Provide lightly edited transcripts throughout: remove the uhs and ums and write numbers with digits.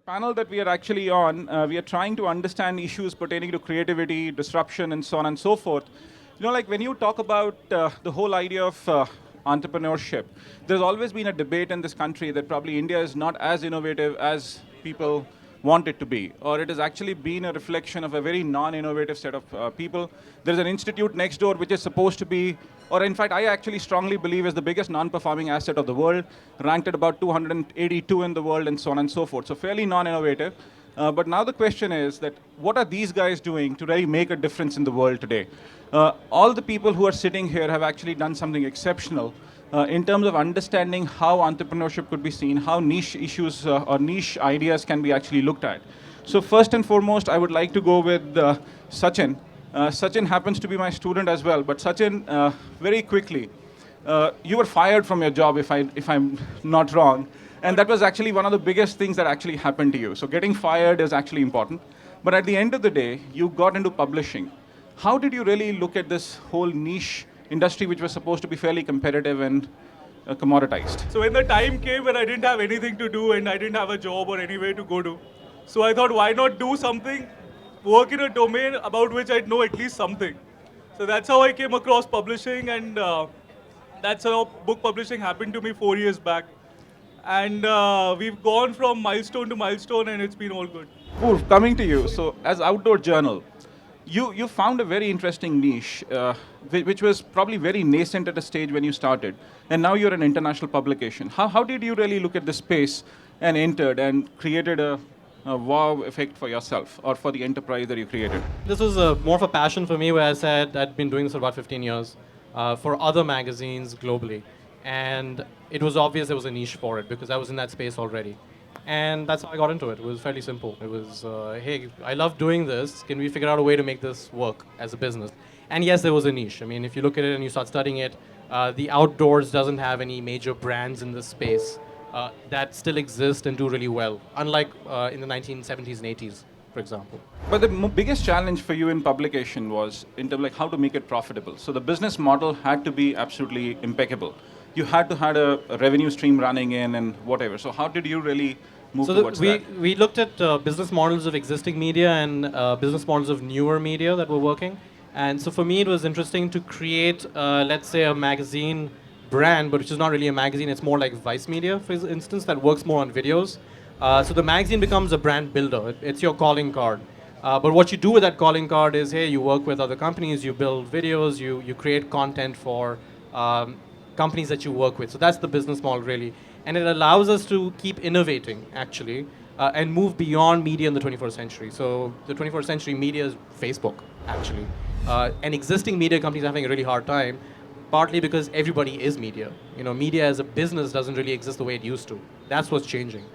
panel that we are actually on, we are trying to understand issues pertaining to creativity, disruption, and so on and so forth. Like when you talk about the whole idea of entrepreneurship, there's always been a debate in this country that probably India is not as innovative as people want it to be, or it has actually been a reflection of a very non-innovative set of people. There's an institute next door which is supposed to be, or in fact, I actually strongly believe is the biggest non-performing asset of the world, ranked at about 282 in the world, and so on and so forth. So fairly non-innovative. But now the question is that what are these guys doing to really make a difference in the world today? All the people who are sitting here have actually done something exceptional in terms of understanding how entrepreneurship could be seen, how niche issues or niche ideas can be actually looked at. So first and foremost, I would like to go with Sachin. Sachin happens to be my student as well, but Sachin, very quickly, you were fired from your job, if I'm not wrong, and that was actually one of the biggest things that actually happened to you. So getting fired is actually important, but at the end of the day, you got into publishing. How did you really look at this whole niche industry, which was supposed to be fairly competitive and commoditized? So when the time came when I didn't have anything to do and I didn't have a job or anywhere to go to, so I thought, why not do something, work in a domain about which I'd know at least something. So that's how I came across publishing, and that's how book publishing happened to me 4 years back. And we've gone from milestone to milestone, and it's been all good. Apoorva, coming to you, so as Outdoor Journal, you found a very interesting niche, which was probably very nascent at a stage when you started, and now you're an international publication. How did you really look at the space and entered and created a wow effect for yourself or for the enterprise that you created? This was more of a passion for me, where I said I'd been doing this for about 15 years for other magazines globally. And it was obvious there was a niche for it because I was in that space already. And that's how I got into it. It was fairly simple. It was, hey, I love doing this. Can we figure out a way to make this work as a business? And yes, there was a niche. I mean, if you look at it and you start studying it, the outdoors doesn't have any major brands in this space that still exist and do really well, unlike in the 1970s and 80s, for example. But the biggest challenge for you in publication was in terms of like how to make it profitable. So the business model had to be absolutely impeccable. You had to have a revenue stream running in and whatever. So how did you really move towards that? We looked at business models of existing media and business models of newer media that were working. And so for me, it was interesting to create, let's say, a magazine brand, but which is not really a magazine. It's more like Vice Media, for instance, that works more on videos. So the magazine becomes a brand builder. It's your calling card. But what you do with that calling card is, hey, you work with other companies, you build videos, you create content for companies that you work with. So that's the business model, really. And it allows us to keep innovating, actually, and move beyond media in the 21st century. So the 21st century media is Facebook, actually. And existing media companies are having a really hard time, partly because everybody is media. Media as a business doesn't really exist the way it used to. That's what's changing.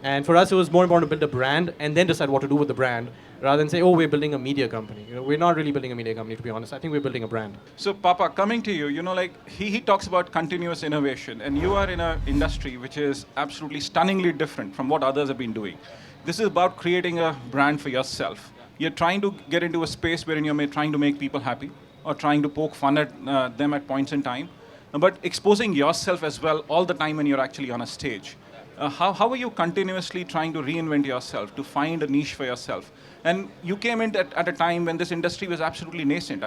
And for us, it was more important to build a brand and then decide what to do with the brand, rather than say, oh, we're building a media company. We're not really building a media company, to be honest. I think we're building a brand. So Papa, coming to you, like he talks about continuous innovation, and you are in an industry which is absolutely stunningly different from what others have been doing. This is about creating a brand for yourself. You're trying to get into a space wherein you're trying to make people happy or trying to poke fun at them at points in time, but exposing yourself as well all the time when you're actually on a stage. How are you continuously trying to reinvent yourself, to find a niche for yourself? And you came in at a time when this industry was absolutely nascent.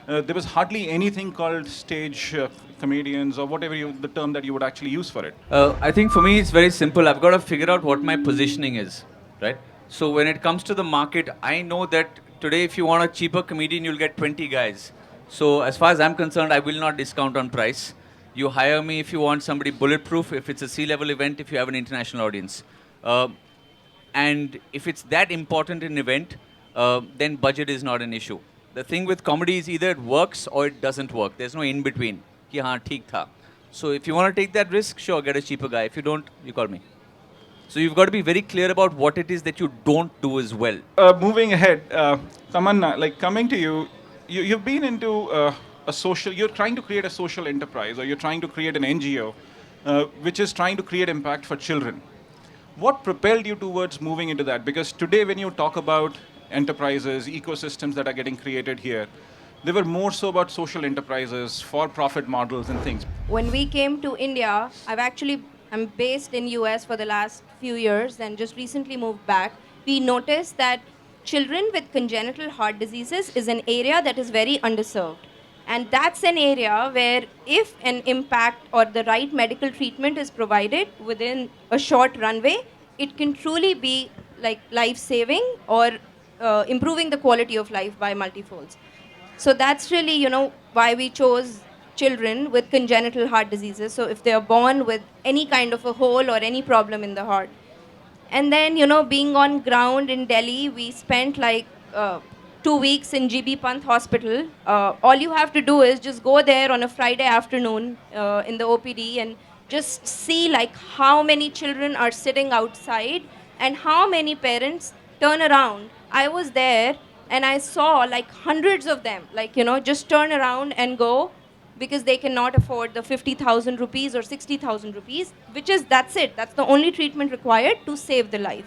There was hardly anything called stage comedians or whatever the term that you would actually use for it. I think for me it's very simple. I've got to figure out what my positioning is, right? So when it comes to the market, I know that today if you want a cheaper comedian, you'll get 20 guys. So as far as I'm concerned, I will not discount on price. You hire me if you want somebody bulletproof, if it's a C-level event, if you have an international audience. And if it's that important an event, then budget is not an issue. The thing with comedy is either it works or it doesn't work. There's no in-between. Ki haan, theek tha. So if you want to take that risk, sure, get a cheaper guy. If you don't, you call me. So you've got to be very clear about what it is that you don't do as well. Moving ahead, Tamanna, like coming to you, you've been into you're trying to create a social enterprise, or you're trying to create an NGO, which is trying to create impact for children. What propelled you towards moving into that? Because today when you talk about enterprises, ecosystems that are getting created here, they were more so about social enterprises, for-profit models and things. When we came to India, I've actually I'm based in US for the last few years and just recently moved back. We noticed that children with congenital heart diseases is an area that is very underserved. And that's an area where if an impact or the right medical treatment is provided within a short runway, it can truly be like life-saving or improving the quality of life by multifolds. So that's really, why we chose children with congenital heart diseases. So if they are born with any kind of a hole or any problem in the heart. And then, being on ground in Delhi, we spent like 2 weeks in GB Pant Hospital. All you have to do is just go there on a Friday afternoon in the OPD and just see like how many children are sitting outside and how many parents turn around. I was there and I saw like hundreds of them, like, just turn around and go because they cannot afford the 50,000 rupees or 60,000 rupees, which is, that's it. That's the only treatment required to save the life.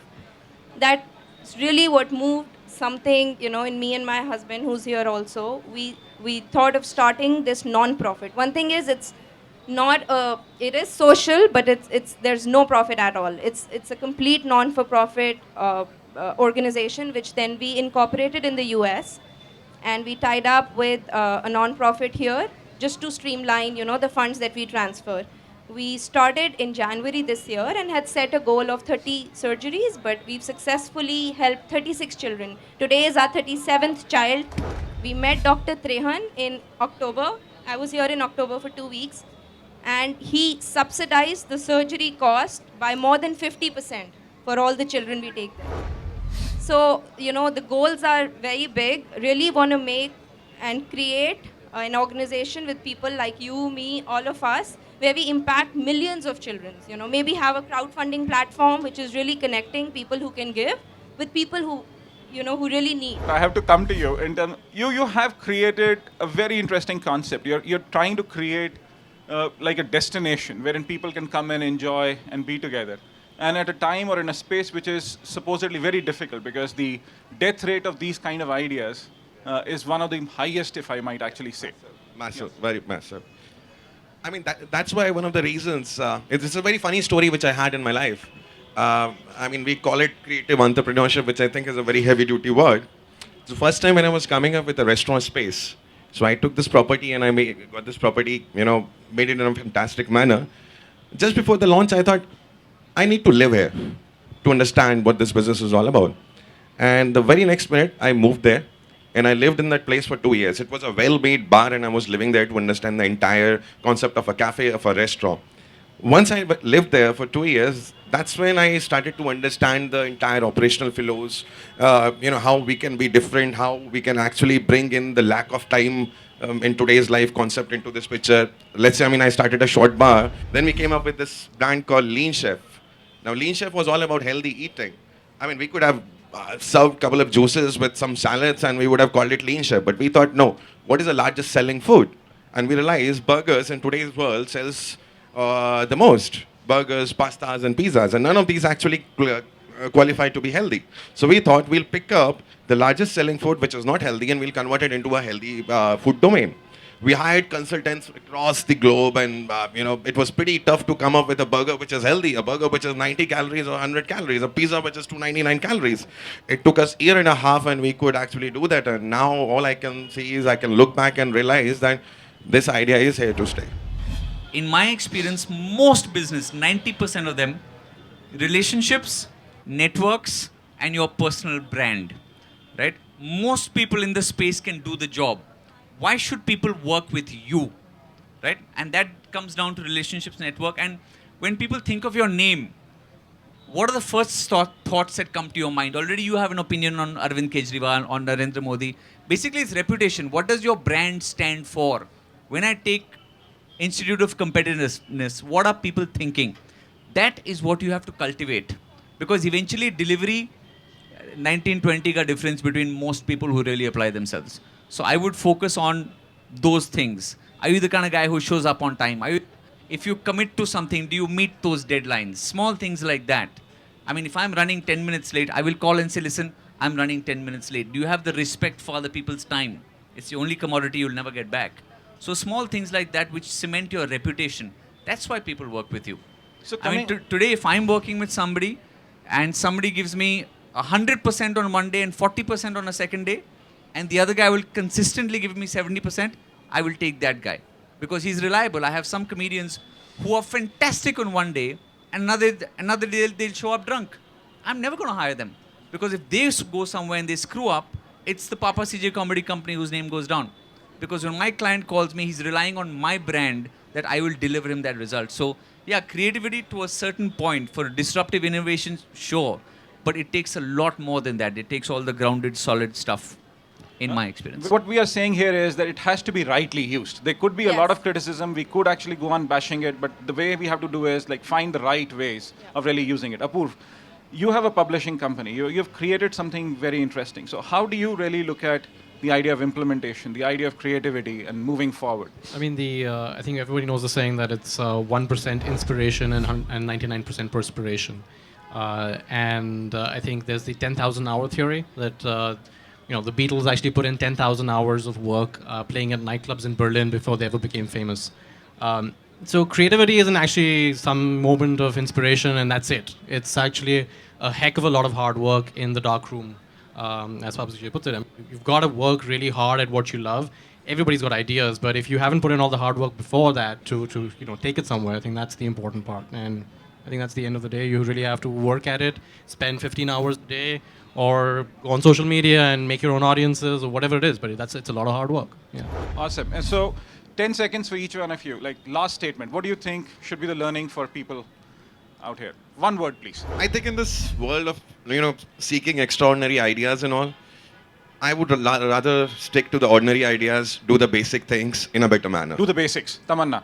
That's really what moved something, in me and my husband, who's here also. We thought of starting this non-profit. One thing is, it's not it is social, but there's no profit at all. It's a complete non-for-profit organization, which then we incorporated in the US, and we tied up with a non-profit here just to streamline, the funds that we transfer. We started in January this year and had set a goal of 30 surgeries, but we've successfully helped 36 children. Today is our 37th child. We met Dr. Trehan in October. I was here in October for 2 weeks, and he subsidized the surgery cost by more than 50% for all the children we take there. So, the goals are very big. Really want to make and create an organization with people like you, me, all of us, where we impact millions of children. Maybe have a crowdfunding platform which is really connecting people who can give with people who, who really need. I have to come to you. You have created a very interesting concept. You're trying to create like a destination wherein people can come and enjoy and be together. And at a time or in a space which is supposedly very difficult, because the death rate of these kind of ideas is one of the highest, if I might actually say. Massive, very massive. I mean, that's why one of the reasons, it's a very funny story which I had in my life. I mean, we call it creative entrepreneurship, which I think is a very heavy duty word. It's the first time when I was coming up with a restaurant space. So I took this property and got this property, made it in a fantastic manner. Just before the launch, I thought, I need to live here to understand what this business is all about. And the very next minute, I moved there. And I lived in that place for 2 years. It was a well-made bar, and I was living there to understand the entire concept of a cafe, of a restaurant. Once I lived there for 2 years, that's when I started to understand the entire operational flows, how we can be different, how we can actually bring in the lack of time in today's life concept into this picture. Let's say, I started a short bar. Then we came up with this brand called Lean Chef. Now, Lean Chef was all about healthy eating. We could have served a couple of juices with some salads and we would have called it Lean Chef. But we thought, no, what is the largest selling food? And we realized burgers in today's world sells the most. Burgers, pastas, and pizzas. And none of these actually qualify to be healthy. So we thought we'll pick up the largest selling food which is not healthy and we'll convert it into a healthy food domain. We hired consultants across the globe, and it was pretty tough to come up with a burger which is healthy, a burger which is 90 calories or 100 calories, a pizza which is 299 calories. It took us a year and a half, and we could actually do that. And now all I can see is I can look back and realize that this idea is here to stay. In my experience, most business, 90% of them, relationships, networks, and your personal brand, right? Most people in the space can do the job. Why should people work with you, right? And that comes down to relationships, network. And when people think of your name, what are the first thoughts that come to your mind? Already you have an opinion on Arvind Kejriwal, on Narendra Modi. Basically, it's reputation. What does your brand stand for? When I take Institute of Competitiveness, what are people thinking? That is what you have to cultivate. Because eventually delivery, 19-20 ka difference between most people who really apply themselves. So I would focus on those things. Are you the kind of guy who shows up on time? If you commit to something, do you meet those deadlines? Small things like that. If I'm running 10 minutes late, I will call and say, listen, I'm running 10 minutes late. Do you have the respect for other people's time? It's the only commodity you'll never get back. So small things like that which cement your reputation. That's why people work with you. So I mean, coming, today if I'm working with somebody and somebody gives me 100% on one day and 40% on a second day, and the other guy will consistently give me 70%, I will take that guy because he's reliable. I have some comedians who are fantastic on one day and another day they'll show up drunk. I'm never going to hire them because if they go somewhere and they screw up, it's the Papa CJ Comedy Company whose name goes down. Because when my client calls me, he's relying on my brand that I will deliver him that result. So, yeah, creativity to a certain point for disruptive innovation, sure. But it takes a lot more than that. It takes all the grounded, solid stuff, in my experience. what we are saying here is that it has to be rightly used. There could be a lot Yes. of criticism. We could actually go on bashing it, but the way we have to do is like find the right ways of really using it. Apoorv, you have a publishing company. You've created something very interesting. So how do you really look at the idea of implementation, the idea of creativity, and moving forward? I mean, I think everybody knows the saying that it's 1% inspiration and 99% perspiration. I think there's the 10,000 hour theory that the Beatles actually put in 10,000 hours of work playing at nightclubs in Berlin before they ever became famous. So creativity isn't actually some moment of inspiration and that's it. It's actually a heck of a lot of hard work in the dark room, as Babji puts it. I mean, you've got to work really hard at what you love. Everybody's got ideas, but if you haven't put in all the hard work before that to take it somewhere, I think that's the important part. And I think that's the end of the day. You really have to work at it, spend 15 hours a day, or go on social media and make your own audiences or whatever it is. But it's a lot of hard work. Yeah. Awesome. And so 10 seconds for each one of you. Like last statement, what do you think should be the learning for people out here? One word, please. I think in this world of seeking extraordinary ideas and all, I would rather stick to the ordinary ideas, do the basic things in a better manner. Do the basics. Tamanna.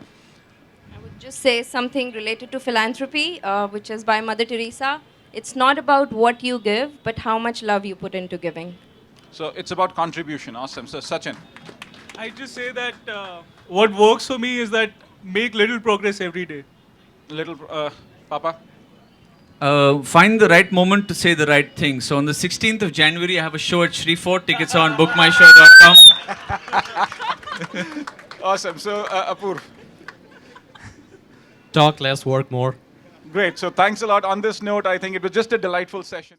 I would just say something related to philanthropy, which is by Mother Teresa. It's not about what you give, but how much love you put into giving. So it's about contribution. Awesome. So Sachin. I just say that what works for me is that make little progress every day. Little Papa. Find the right moment to say the right thing. So on the 16th of January, I have a show at Shri Fort. Tickets are on bookmyshow.com. Awesome. So Apoorv. Talk less, work more. Great. So thanks a lot. On this note, I think it was just a delightful session.